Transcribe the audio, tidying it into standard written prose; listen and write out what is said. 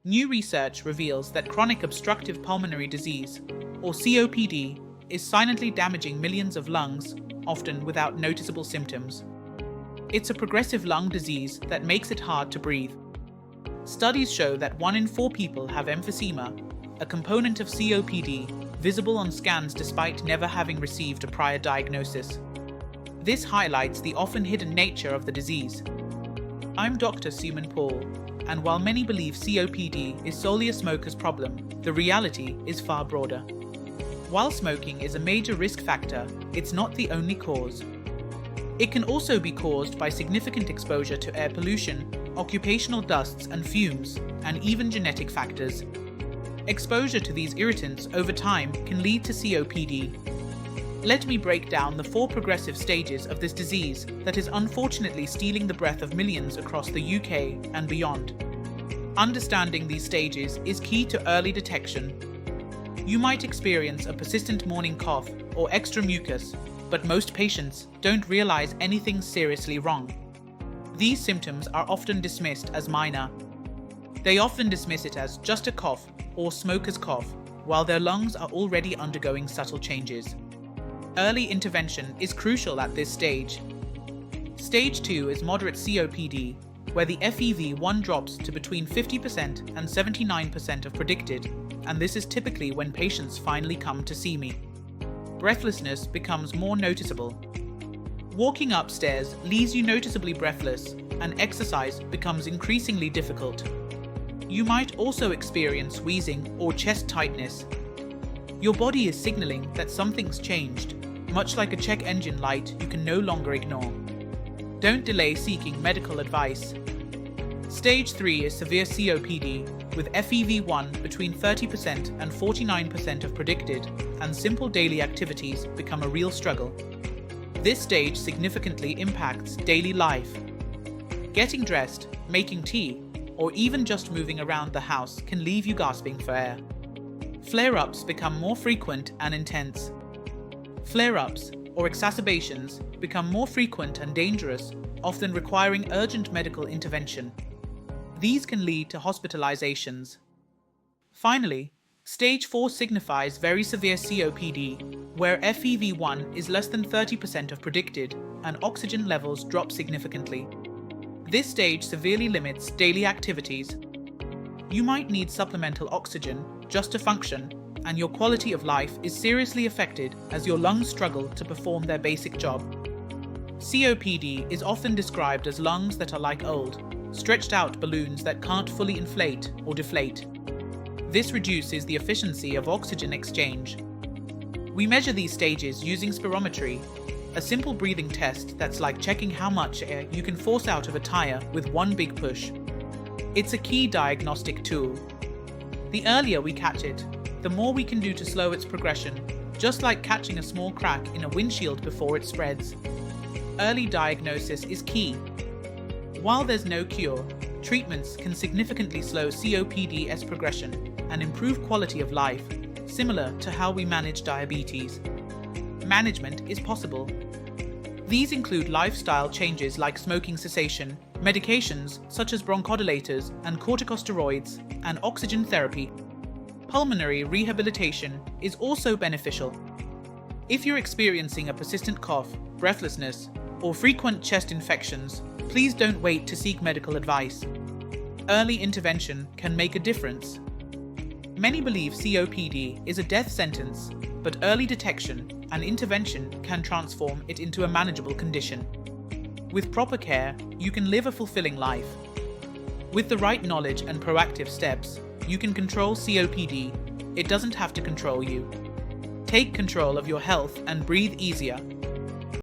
New research reveals that chronic obstructive pulmonary disease, or COPD, is silently damaging millions of lungs, often without noticeable symptoms. It's a progressive lung disease that makes it hard to breathe. Studies show that 1 in 4 people have emphysema, a component of COPD, visible on scans despite never having received a prior diagnosis. This highlights the often hidden nature of the disease. I'm Dr. Suman Paul, and while many believe COPD is solely a smoker's problem, the reality is far broader. While smoking is a major risk factor, it's not the only cause. It can also be caused by significant exposure to air pollution, occupational dusts and fumes, and even genetic factors. Exposure to these irritants over time can lead to COPD. Let me break down the 4 progressive stages of this disease that is unfortunately stealing the breath of millions across the UK and beyond. Understanding these stages is key to early detection. You might experience a persistent morning cough or extra mucus, but most patients don't realize anything's seriously wrong. These symptoms are often dismissed as minor. They often dismiss it as just a cough or smoker's cough, while their lungs are already undergoing subtle changes. Early intervention is crucial at this stage. Stage 2 is moderate COPD, where the FEV1 drops to between 50% and 79% of predicted, and this is typically when patients finally come to see me. Breathlessness becomes more noticeable. Walking upstairs leaves you noticeably breathless, and exercise becomes increasingly difficult. You might also experience wheezing or chest tightness. Your body is signaling that something's changed, much like a check engine light you can no longer ignore. Don't delay seeking medical advice. Stage 3 is severe COPD, with FEV1 between 30% and 49% of predicted, and simple daily activities become a real struggle. This stage significantly impacts daily life. Getting dressed, making tea, or even just moving around the house can leave you gasping for air. Flare-ups become more frequent and intense. Flare-ups, or exacerbations, become more frequent and dangerous, often requiring urgent medical intervention. These can lead to hospitalizations. Finally, Stage 4 signifies very severe COPD, where FEV1 is less than 30% of predicted and oxygen levels drop significantly. This stage severely limits daily activities. You might need supplemental oxygen just to function, and your quality of life is seriously affected as your lungs struggle to perform their basic job. COPD is often described as lungs that are like old, stretched out balloons that can't fully inflate or deflate. This reduces the efficiency of oxygen exchange. We measure these stages using spirometry, a simple breathing test that's like checking how much air you can force out of a tire with one big push. It's a key diagnostic tool. The earlier we catch it, the more we can do to slow its progression, just like catching a small crack in a windshield before it spreads. Early diagnosis is key. While there's no cure, treatments can significantly slow COPD's progression and improve quality of life, similar to how we manage diabetes. Management is possible. These include lifestyle changes like smoking cessation, medications such as bronchodilators and corticosteroids, and oxygen therapy. Pulmonary rehabilitation is also beneficial. If you're experiencing a persistent cough, breathlessness, or frequent chest infections, please don't wait to seek medical advice. Early intervention can make a difference. Many believe COPD is a death sentence, but early detection and intervention can transform it into a manageable condition. With proper care, you can live a fulfilling life. With the right knowledge and proactive steps, you can control COPD. It doesn't have to control you. Take control of your health and breathe easier.